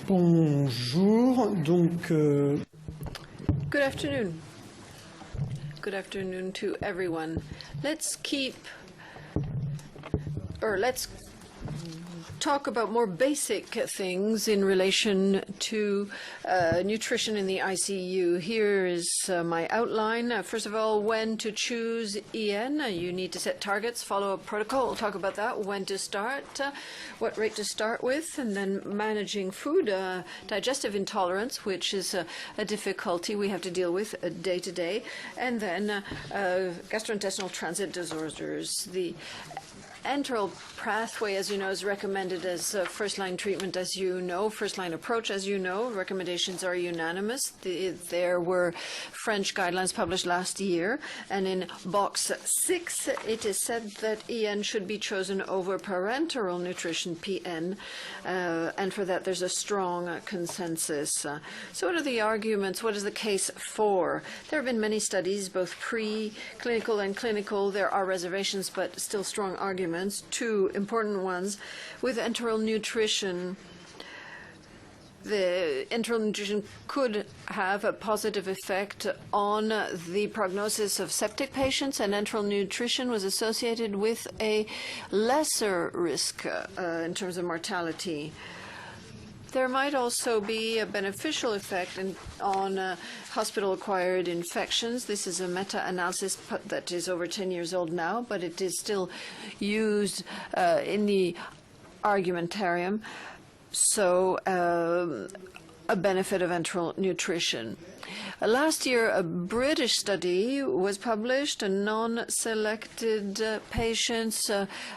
Bonjour, donc... Good afternoon. Good afternoon to everyone. Let's talk about more basic things in relation to nutrition in the ICU. Here is my outline. First of all, when to choose EN. You need to set targets, follow a protocol. We'll talk about that. When to start, what rate to start with, and then managing food, digestive intolerance, which is a difficulty we have to deal with day to day, and then gastrointestinal transit disorders. The enteral pathway, as you know, is recommended as first-line treatment, as you know, first-line approach, as you know. Recommendations are unanimous. There were French guidelines published last year, and in box 6, it is said that EN should be chosen over parenteral nutrition, PN, and for that there's a strong consensus. So what are the arguments? What is the case for? There have been many studies, both pre-clinical and clinical. There are reservations, but still strong arguments. Two important ones. With enteral nutrition, the enteral nutrition could have a positive effect on the prognosis of septic patients, and enteral nutrition was associated with a lesser risk in terms of mortality. There might also be a beneficial effect on hospital-acquired infections. This is a meta-analysis that is over 10 years old now, but it is still used in the argumentarium. So a benefit of enteral nutrition. Last year, a British study was published, non-selected patients,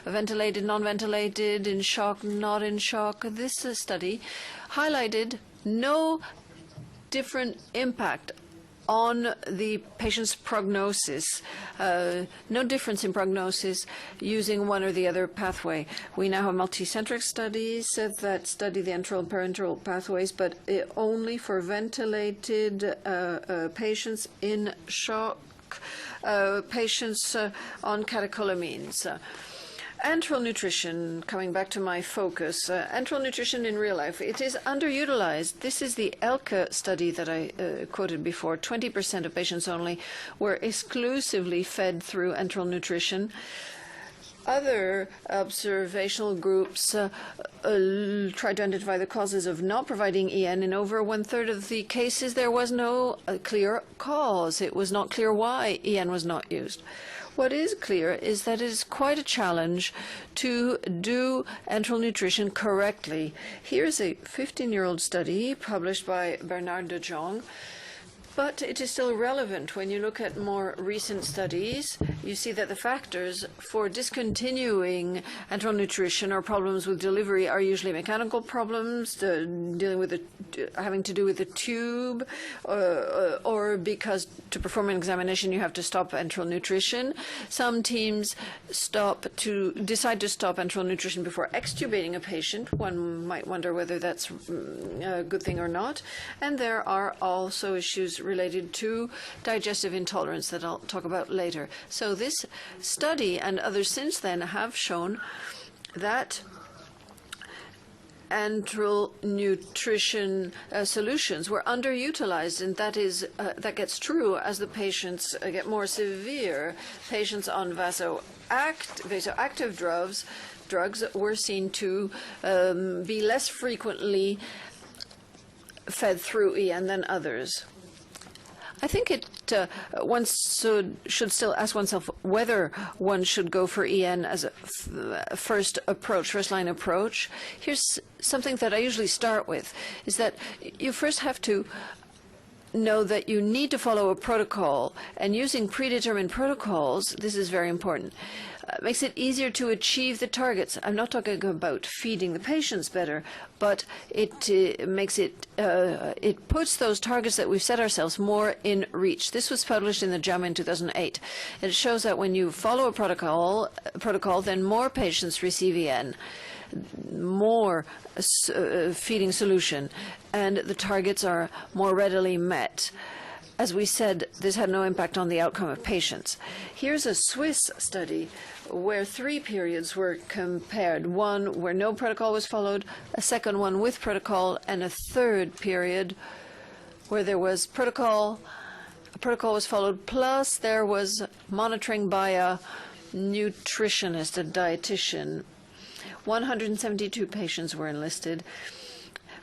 ventilated, non-ventilated, in shock, not in shock. This study highlighted no different impact on the patient's prognosis, no difference in prognosis using one or the other pathway. We now have multicentric studies that study the enteral and parenteral pathways, but only for ventilated patients in shock, patients on catecholamines. Enteral nutrition, coming back to my focus, enteral nutrition in real life, it is underutilized. This is the ELCA study that I quoted before. 20% of patients only were exclusively fed through enteral nutrition. Other observational groups tried to identify the causes of not providing EN. In over 1/3 of the cases, there was no clear cause. It was not clear why EN was not used. What is clear is that it is quite a challenge to do enteral nutrition correctly. Here's a 15-year-old study published by Bernard de Jong, but it is still relevant. When you look at more recent studies, you see that the factors for discontinuing enteral nutrition or problems with delivery are usually mechanical problems, dealing with having to do with the tube, or because to perform an examination you have to stop enteral nutrition. Some teams decide to stop enteral nutrition before extubating a patient. One might wonder whether that's a good thing or not. And there are also issues related to digestive intolerance that I'll talk about later. So this study and others since then have shown that enteral nutrition solutions were underutilized, and that gets true as the patients get more severe. Patients on vasoactive drugs were seen to be less frequently fed through EN than others. I think one should still ask oneself whether one should go for EN as a first-line approach. Here's something that I usually start with, is that you first have to know that you need to follow a protocol, and using predetermined protocols, this is very important, makes it easier to achieve the targets. I'm not talking about feeding the patients better, but it makes it puts those targets that we've set ourselves more in reach. This was published in the JAMA in 2008. And it shows that when you follow a protocol, then more patients receive EN, more feeding solution, and the targets are more readily met. as we said, this had no impact on the outcome of patients. Here's a Swiss study where 3 periods were compared, one where no protocol was followed, a second one with protocol, and a third period where there was protocol, a protocol was followed, plus there was monitoring by a nutritionist, a dietitian. 172 patients were enlisted.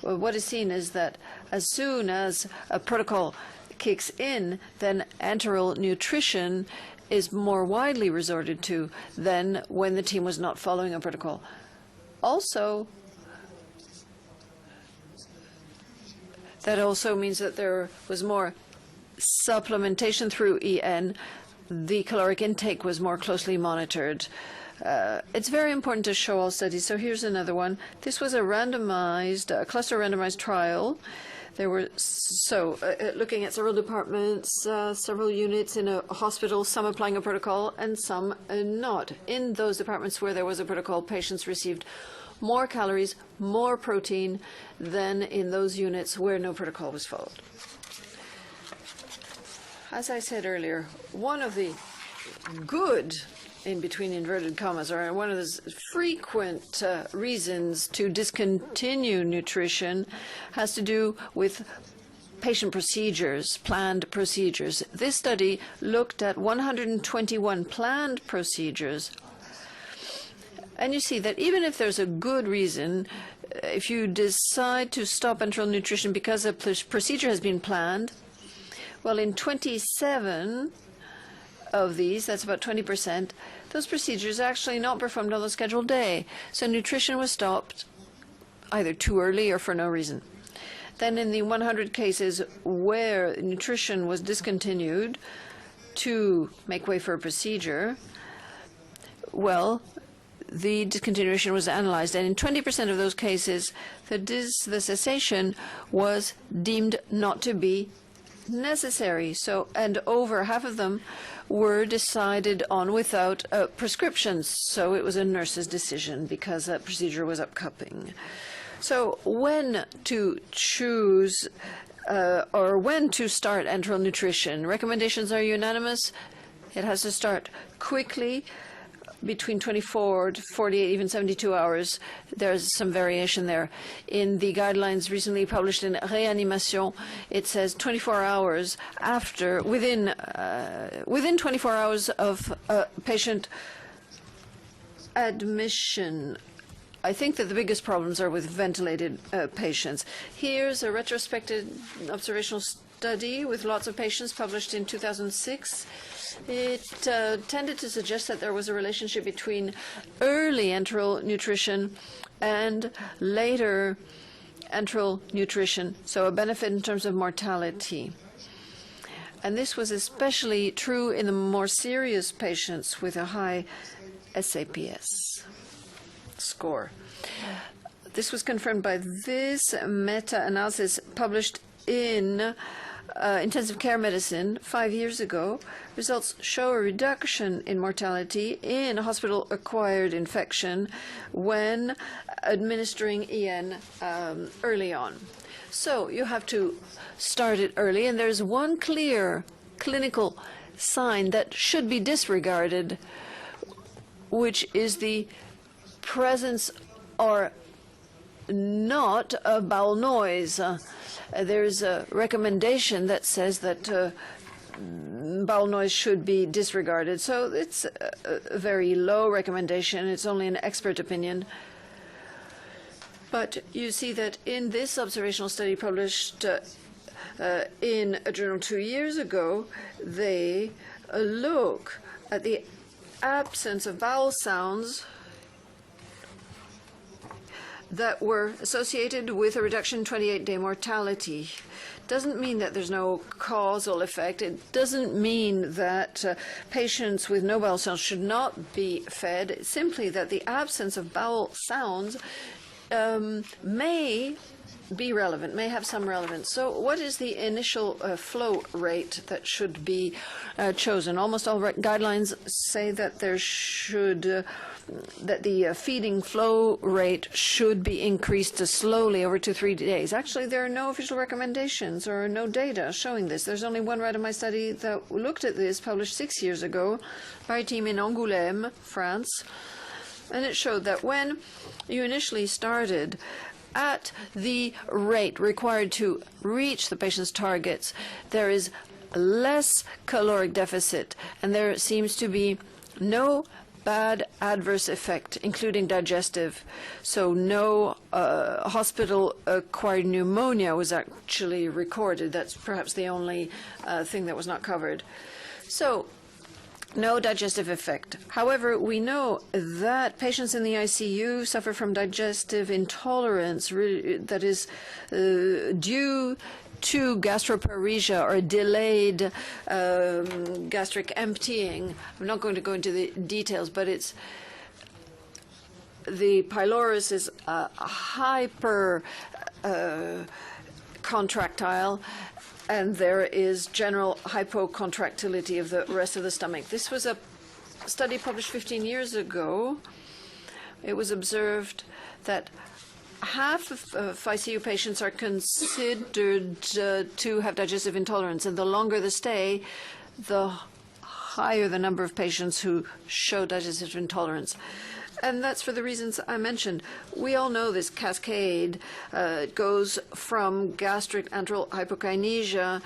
What is seen is that as soon as a protocol kicks in, then enteral nutrition is more widely resorted to than when the team was not following a protocol. Also, that also means that there was more supplementation through EN. The caloric intake was more closely monitored. It's very important to show all studies. So here's another one. This was a cluster randomized trial. There were, looking at several departments, several units in a hospital, some applying a protocol and some not. In those departments where there was a protocol, patients received more calories, more protein than in those units where no protocol was followed. As I said earlier, one of the good, in between inverted commas, or one of the frequent reasons to discontinue nutrition has to do with patient procedures, planned procedures. This study looked at 121 planned procedures. And you see that even if there's a good reason, if you decide to stop enteral nutrition because a procedure has been planned, well, in 27 of these, that's about 20%, those procedures are actually not performed on the scheduled day. So nutrition was stopped either too early or for no reason. Then in the 100 cases where nutrition was discontinued to make way for a procedure, well, the discontinuation was analyzed, and in 20% of those cases, the cessation was deemed not to be necessary. So, and over half of them were decided on without prescriptions. So it was a nurse's decision because that procedure was upcoming. So when to choose or when to start enteral nutrition, recommendations are unanimous. It has to start quickly, between 24 to 48, even 72 hours. There's some variation there. In the guidelines recently published in Réanimation, it says 24 hours after, within 24 hours of patient admission. I think that the biggest problems are with ventilated patients. Here's a retrospective observational study with lots of patients published in 2006. It tended to suggest that there was a relationship between early enteral nutrition and later enteral nutrition, so a benefit in terms of mortality. And this was especially true in the more serious patients with a high SAPS score. This was confirmed by this meta-analysis published in intensive care medicine 5 years ago. Results show a reduction in mortality in hospital-acquired infection when administering EN early on. So you have to start it early, and there's one clear clinical sign that should be disregarded, which is the presence or not a bowel noise. There's a recommendation that says that bowel noise should be disregarded. So it's a very low recommendation. It's only an expert opinion. But you see that in this observational study published in a journal 2 years ago, they look at the absence of bowel sounds that were associated with a reduction in 28-day mortality. Doesn't mean that there's no causal effect. It doesn't mean that patients with no bowel sounds should not be fed. It's simply that the absence of bowel sounds may be relevant, may have some relevance. So what is the initial flow rate that should be chosen? Almost all guidelines say that there should that the feeding flow rate should be increased slowly over 2 to 3 days. Actually, there are no official recommendations or no data showing this. There's only one randomized study that looked at this, published 6 years ago by a team in Angoulême, France, and it showed that when you initially started at the rate required to reach the patient's targets, there is less caloric deficit, and there seems to be no bad adverse effect, including digestive. So no hospital-acquired pneumonia was actually recorded. That's perhaps the only thing that was not covered. So no digestive effect. However, we know that patients in the ICU suffer from digestive intolerance that is due to gastroparesia or delayed gastric emptying. I'm not going to go into the details, but it's the pylorus is hyper contractile, and there is general hypocontractility of the rest of the stomach. This was a study published 15 years ago. It was observed that half of ICU patients are considered to have digestive intolerance, and the longer the stay, the higher the number of patients who show digestive intolerance. And that's for the reasons I mentioned. We all know this cascade. It goes from gastric antral hypokinesia,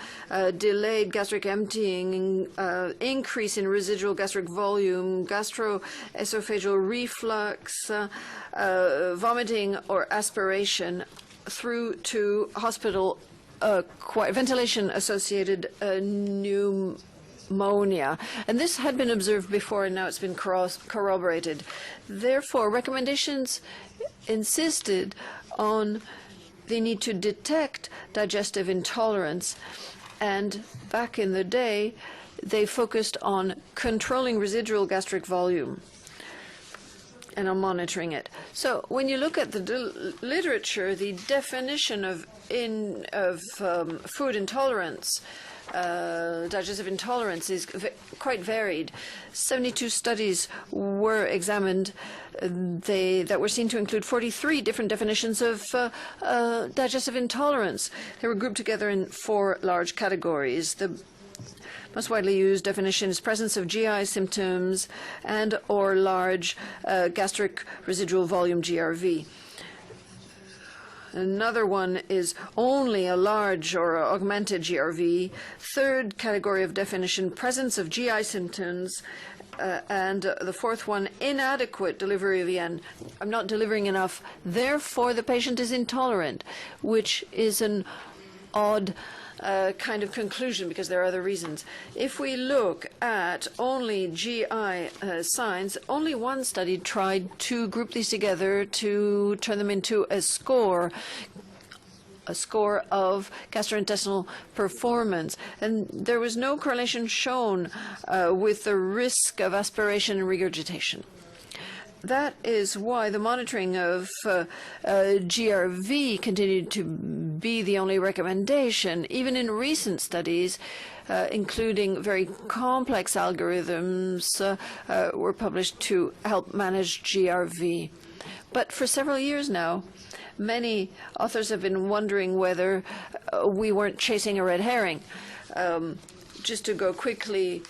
delayed gastric emptying, increase in residual gastric volume, gastroesophageal reflux, vomiting or aspiration, through to hospital ventilation-associated pneumonia. And this had been observed before, and now it's been corroborated. Therefore, recommendations insisted on the need to detect digestive intolerance, and back in the day, they focused on controlling residual gastric volume and on monitoring it. So when you look at the literature, the definition of food intolerance, digestive intolerance, is quite varied. 72 studies were examined that were seen to include 43 different definitions of digestive intolerance. They were grouped together in 4 large categories. The most widely used definition is presence of GI symptoms and or large gastric residual volume, GRV. Another one is only a large or augmented GRV. Third category of definition, presence of GI symptoms. And the fourth one, inadequate delivery of EN. I'm not delivering enough, therefore the patient is intolerant, which is an odd kind of conclusion because there are other reasons. If we look at only GI signs, only one study tried to group these together to turn them into a score of gastrointestinal performance. And there was no correlation shown with the risk of aspiration and regurgitation. That is why the monitoring of GRV continued to be the only recommendation, even in recent studies, including very complex algorithms were published to help manage GRV. But for several years now, many authors have been wondering whether we weren't chasing a red herring. Just to go quickly,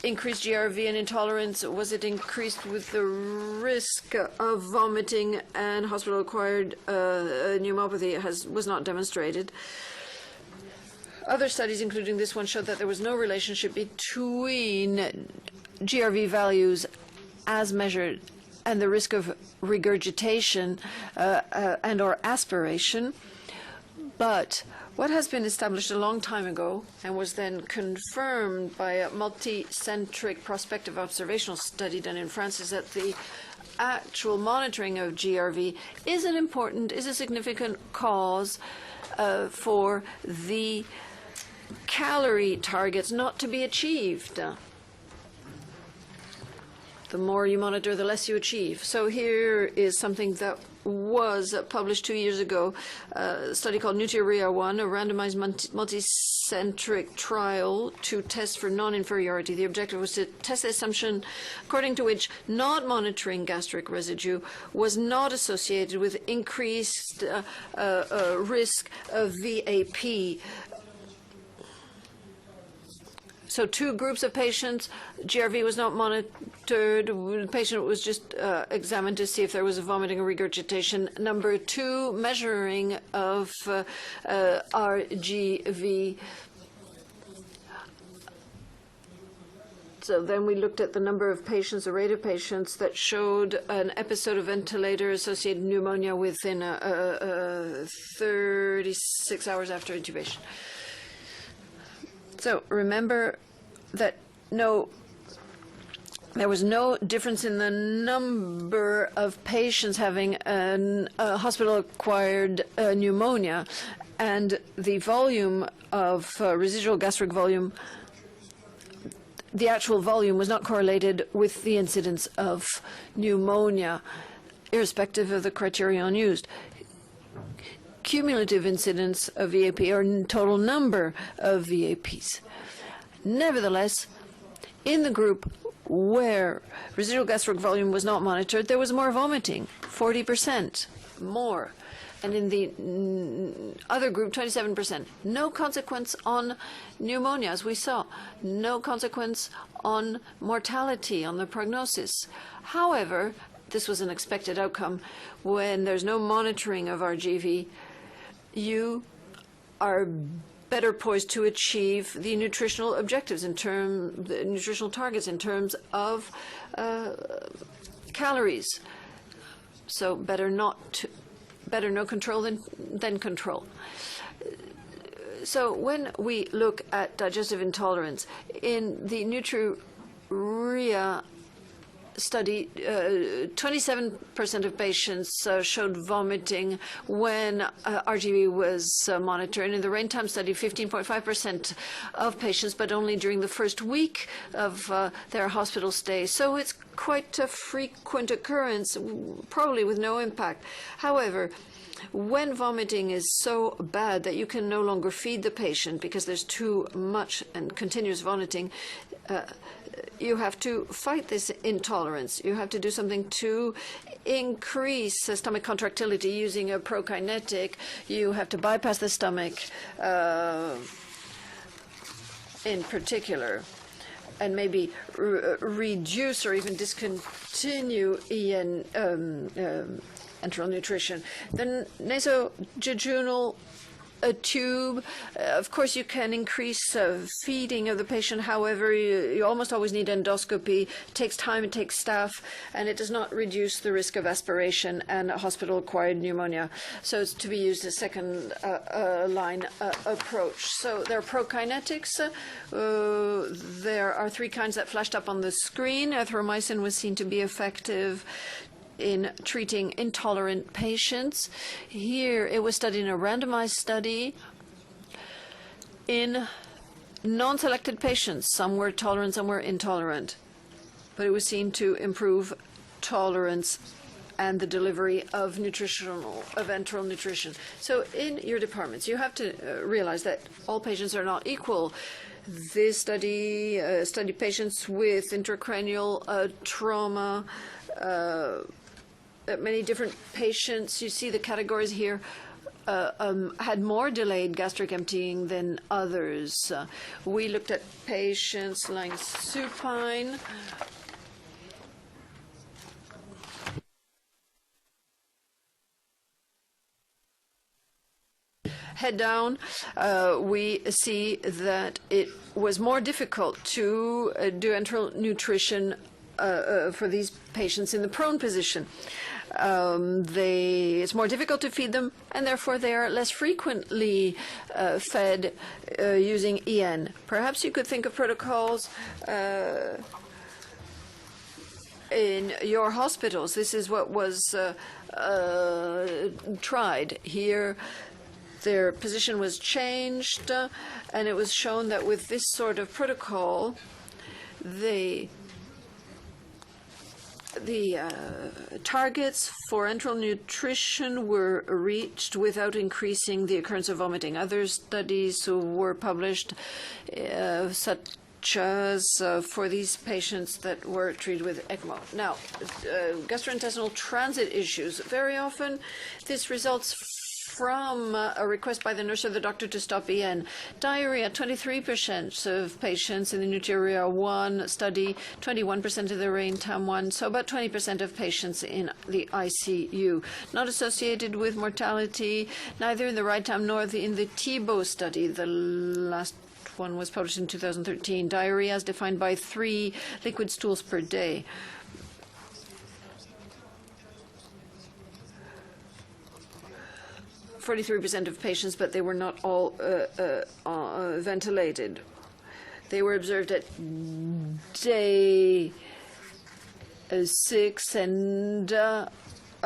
increased GRV and intolerance, was it increased with the risk of vomiting and hospital-acquired pneumopathy was not demonstrated. Other studies, including this one, showed that there was no relationship between GRV values as measured and the risk of regurgitation and or aspiration. But what has been established a long time ago and was then confirmed by a multi-centric prospective observational study done in France is that the actual monitoring of GRV is a significant cause for the calorie targets not to be achieved. The more you monitor, the less you achieve. So here is something that was published 2 years ago, a study called Nuturia 1, a randomized multicentric trial to test for non-inferiority. The objective was to test the assumption according to which not monitoring gastric residue was not associated with increased risk of VAP. So 2 groups of patients, GRV was not monitored. The patient was just examined to see if there was vomiting or regurgitation. Number 2, measuring of RGV. So then we looked at the number of patients, the rate of patients that showed an episode of ventilator-associated pneumonia within 36 hours after intubation. So remember that there was no difference in the number of patients having a hospital-acquired pneumonia, and the volume of residual gastric volume, the actual volume was not correlated with the incidence of pneumonia, irrespective of the criterion used. Cumulative incidence of VAP or total number of VAPs. Nevertheless, in the group where residual gastric volume was not monitored, there was more vomiting, 40% more. And in the other group, 27%. No consequence on pneumonia, as we saw. No consequence on mortality, on the prognosis. However, this was an expected outcome. When there's no monitoring of RGV, you are better poised to achieve the nutritional objectives the nutritional targets in terms of calories. So better no control than control. So when we look at digestive intolerance, in the Nuturia study, 27% of patients showed vomiting when RGV was monitored. In the rain time study, 15.5% of patients, but only during the first week of their hospital stay. So it's quite a frequent occurrence, probably with no impact. However, when vomiting is so bad that you can no longer feed the patient because there's too much and continuous vomiting, you have to fight this intolerance. You have to do something to increase stomach contractility using a prokinetic. You have to bypass the stomach in particular, and maybe reduce or even discontinue enteral nutrition. The nasojejunal tube, of course, you can increase feeding of the patient. However, you almost always need endoscopy. It takes time, it takes staff, and it does not reduce the risk of aspiration and hospital-acquired pneumonia. So it's to be used as second line approach. So there are prokinetics. There are 3 kinds that flashed up on the screen. Erythromycin was seen to be effective in treating intolerant patients. Here, it was studied in a randomized study in non-selected patients. Some were tolerant, some were intolerant. But it was seen to improve tolerance and the delivery of enteral nutrition. So in your departments, you have to realize that all patients are not equal. This study studied patients with intracranial trauma, many different patients. You see the categories here had more delayed gastric emptying than others. We looked at patients lying supine. Head down, we see that it was more difficult to do enteral nutrition for these patients in the prone position. It's more difficult to feed them, and therefore they are less frequently fed using EN. Perhaps you could think of protocols in your hospitals. This is what was tried here. Their position was changed, and it was shown that with this sort of protocol, the targets for enteral nutrition were reached without increasing the occurrence of vomiting. Other studies were published, such as for these patients that were treated with ECMO. Now, gastrointestinal transit issues. Very often, this results from a request by the nurse or the doctor to stop EN. Diarrhea, 23% of patients in the Nuturia 1 study, 21% of the REIGNIER 1, so about 20% of patients in the ICU. Not associated with mortality, neither in the REIGNIER nor in the TIBO study. The last one was published in 2013. Diarrhea is defined by 3 liquid stools per day. %of patients, but they were not all ventilated. They were observed at day 6, and a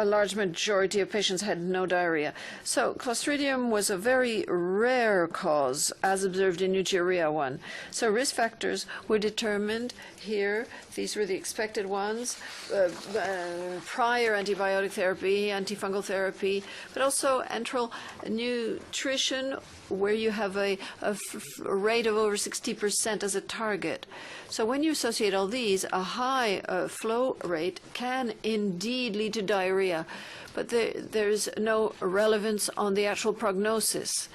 large majority of patients had no diarrhea. So Clostridium was a very rare cause, as observed in Nuturia 1. So risk factors were determined here. These were the expected ones, prior antibiotic therapy, antifungal therapy, but also enteral nutrition, where you have a rate of over 60% as a target. So when you associate all these, a high flow rate can indeed lead to diarrhea, but there's no relevance on the actual prognosis.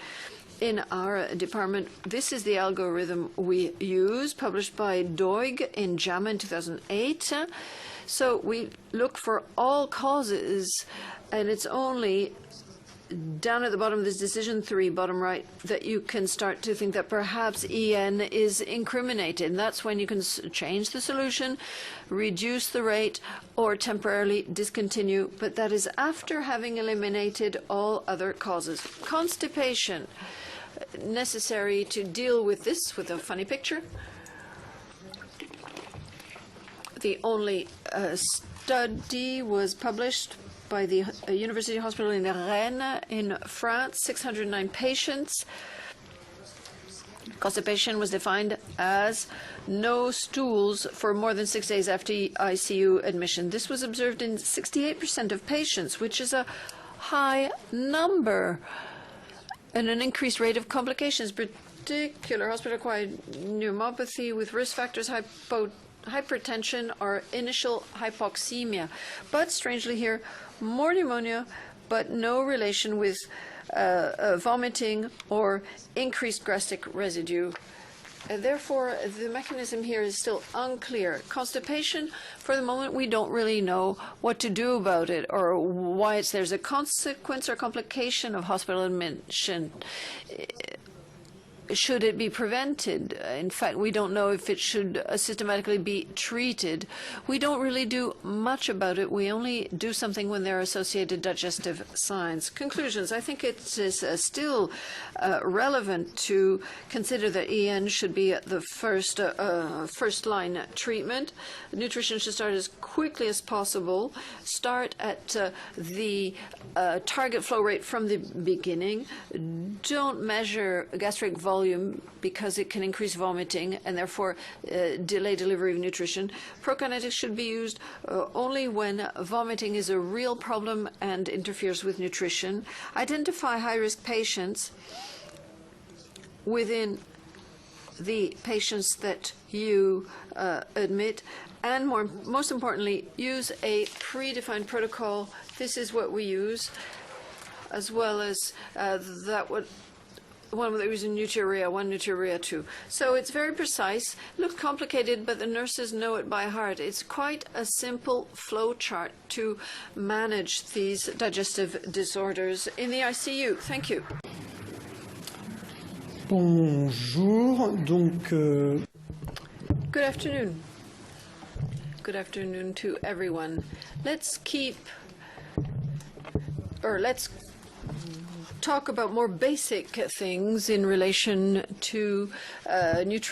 In our department, this is the algorithm we use, published by Doig in JAMA in 2008. So we look for all causes, and it's only down at the bottom of this decision 3, bottom right, that you can start to think that perhaps EN is incriminated. And that's when you can change the solution, reduce the rate, or temporarily discontinue. But that is after having eliminated all other causes. Constipation, necessary to deal with this with a funny picture. The only study was published by the University Hospital in Rennes in France, 609 patients. Constipation was defined as no stools for more than 6 days after ICU admission. This was observed in 68% of patients, which is a high number, and an increased rate of complications, particular hospital-acquired pneumopathy with risk factors, hypertension, or initial hypoxemia. But strangely here, more pneumonia, but no relation with vomiting or increased gastric residue. Therefore, the mechanism here is still unclear. Constipation, for the moment, we don't really know what to do about it or why there's a consequence or complication of hospital admission. Should it be prevented? In fact, we don't know if it should systematically be treated. We don't really do much about it. We only do something when there are associated digestive signs. Conclusions. I think it is still relevant to consider that EN should be the first-line treatment. Nutrition should start as quickly as possible. Start at the target flow rate from the beginning. Don't measure gastric volume because it can increase vomiting and therefore delay delivery of nutrition. Prokinetics should be used only when vomiting is a real problem and interferes with nutrition. Identify high-risk patients within the patients that you admit, and most importantly, use a predefined protocol. This is what we use, as well as one that was in Nuturia 1, Nuturia 2. So it's very precise, looks complicated, but the nurses know it by heart. It's quite a simple flow chart to manage these digestive disorders in the ICU. Thank you. Bonjour. Donc, Good afternoon. Good afternoon to everyone. Let's talk about more basic things in relation to nutrition.